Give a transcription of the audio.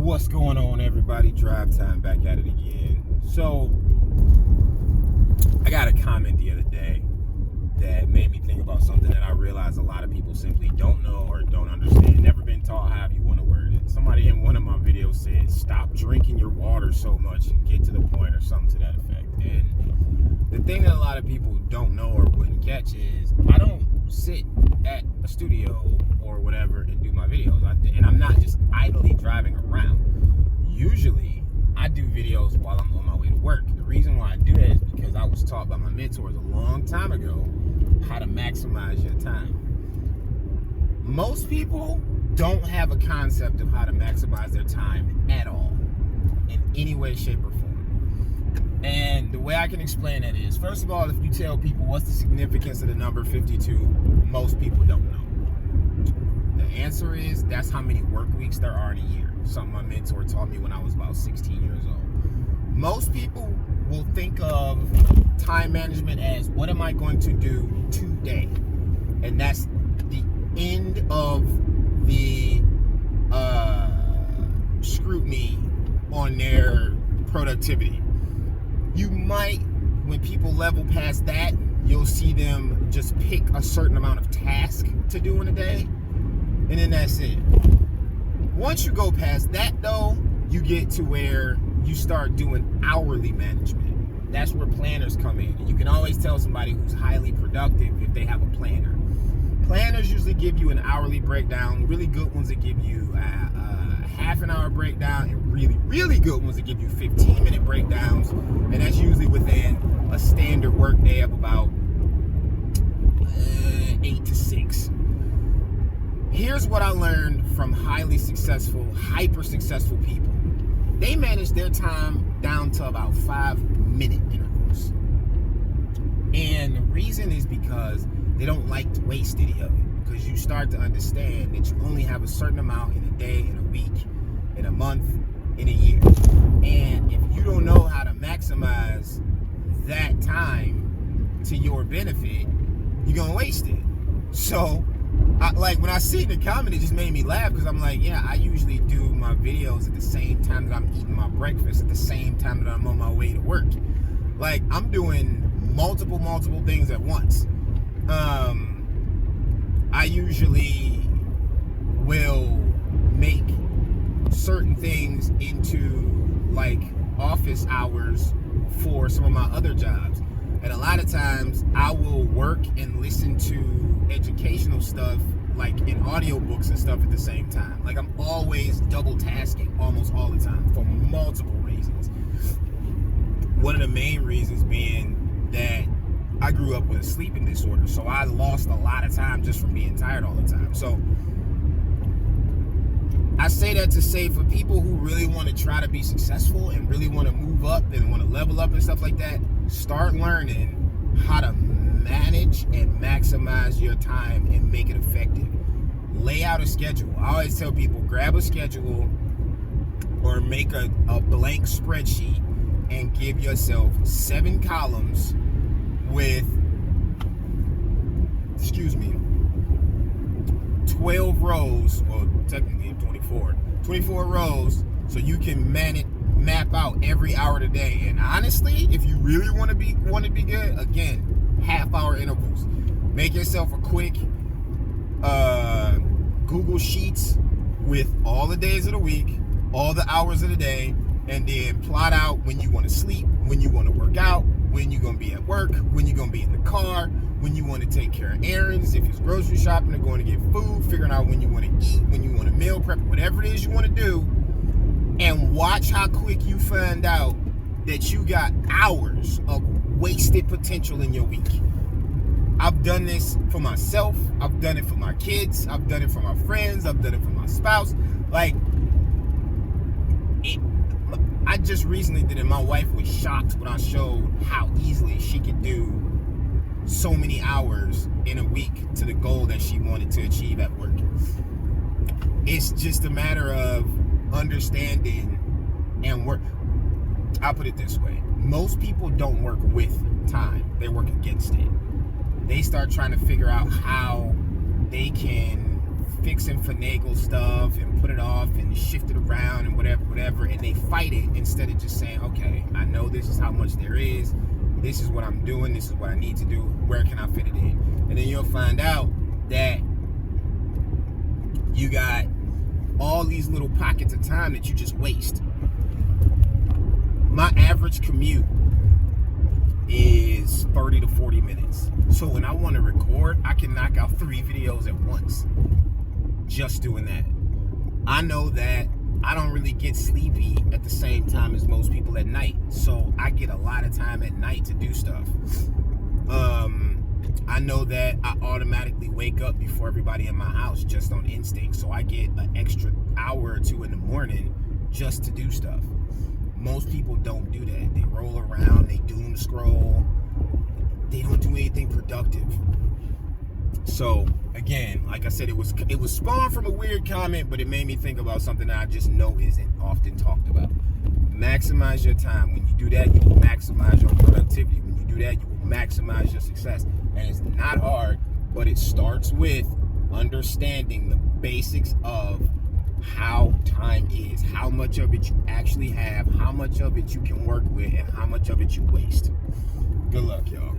What's going on, everybody? Drive Time back at it again. So, I got a comment the other day that made me think about something that I realized a lot of people simply don't know or don't understand. Never been taught how you want to word it. Somebody in one of my videos said, stop drinking your water so much and get to the point, or something to that effect. And the thing that a lot of people don't know or wouldn't catch is I don't sit at a studio or whatever and do my videos. And I'm not just idly driving around. Usually, I do videos while I'm on my way to work. The reason why I do that is because I was taught by my mentors a long time ago how to maximize your time. Most people don't have a concept of how to maximize their time at all, in any way, shape, or form. And the way I can explain that is, first of all, if you tell people what's the significance of the number 52, most people don't know. The answer is that's how many work weeks there are in a year. Something my mentor taught me when I was about 16 years old. Most people will think of time management as, what am I going to do today? And that's the end of the scrutiny on their productivity. You might, when people level past that, you'll see them just pick a certain amount of task to do in a day, and then that's it. Once you go past that, though, you get to where you start doing hourly management. That's where planners come in. And you can always tell somebody who's highly productive if they have a planner. Planners usually give you an hourly breakdown. Really good ones that give you a half an hour breakdown, and really, really good ones that give you 15-minute breakdowns. And that's usually within a standard work day of about 8 to 6. Here's what I learned from highly successful, hyper successful people. They manage their time down to about 5-minute intervals. And the reason is because they don't like to waste any of it. Because you start to understand that you only have a certain amount in a day, in a week, in a month, in a year. And if you don't know how to maximize that time to your benefit, you're going to waste it. So, when I see the comment, it just made me laugh, because I'm like, yeah, I usually do my videos at the same time that I'm eating my breakfast, at the same time that I'm on my way to work. Like, I'm doing multiple things at once. I usually will make certain things into like office hours for some of my other jobs. And a lot of times I will work and listen to educational stuff, like in audiobooks and stuff at the same time. Like, I'm always double tasking almost all the time for multiple reasons. One of the main reasons being that I grew up with a sleeping disorder, so I lost a lot of time just from being tired all the time. So I say that to say, for people who really want to try to be successful and really want to move up and want to level up and stuff like that, start learning how to manage and maximize your time and make it effective. Lay out a schedule. I always tell people, grab a schedule or make a blank spreadsheet and give yourself 7 columns with 12 rows, well, technically 24 rows, so you can map out every hour of the day. And honestly, if you really want to be good, again, half-hour intervals. Make yourself a quick Google Sheets with all the days of the week, all the hours of the day, and then plot out when you want to sleep, when you want to work out, when you're going to be at work, when you're going to be in the car, when you want to take care of errands, if it's grocery shopping or going to get food, figuring out when you want to eat, when you want to meal prep, whatever it is you want to do, and watch how quick you find out that you got hours of wasted potential in your week. I've done this for myself. I've done it for my kids. I've done it for my friends. I've done it for my spouse. I just recently did it. My wife was shocked when I showed how easily she could do so many hours in a week to the goal that she wanted to achieve at work. It's just a matter of understanding and work. I'll put it this way. Most people don't work with time. They work against it. They start trying to figure out how they can fix and finagle stuff and put it off and shift it around and whatever. whatever, and they fight it instead of just saying, okay, I know this is how much there is, this is what I'm doing, this is what I need to do, where can I fit it in? And then you'll find out that you got all these little pockets of time that you just waste. My average commute is 30 to 40 minutes. So when I want to record, I can knock out 3 videos at once just doing that. I know that I don't really get sleepy at the same time as most people at night, so I get a lot of time at night to do stuff. I know that I automatically wake up before everybody in my house just on instinct, so I get an extra hour or 2 in the morning just to do stuff. Most people don't do that. They roll around, they doom scroll, they don't do anything productive. So again, like I said, it was spawned from a weird comment, but it made me think about something that I just know isn't often talked about. Maximize your time. When you do that, you will maximize your productivity. When you do that, you will maximize your success. And it's not hard, but it starts with understanding the basics of how time is, how much of it you actually have, how much of it you can work with, and how much of it you waste. Good luck, y'all.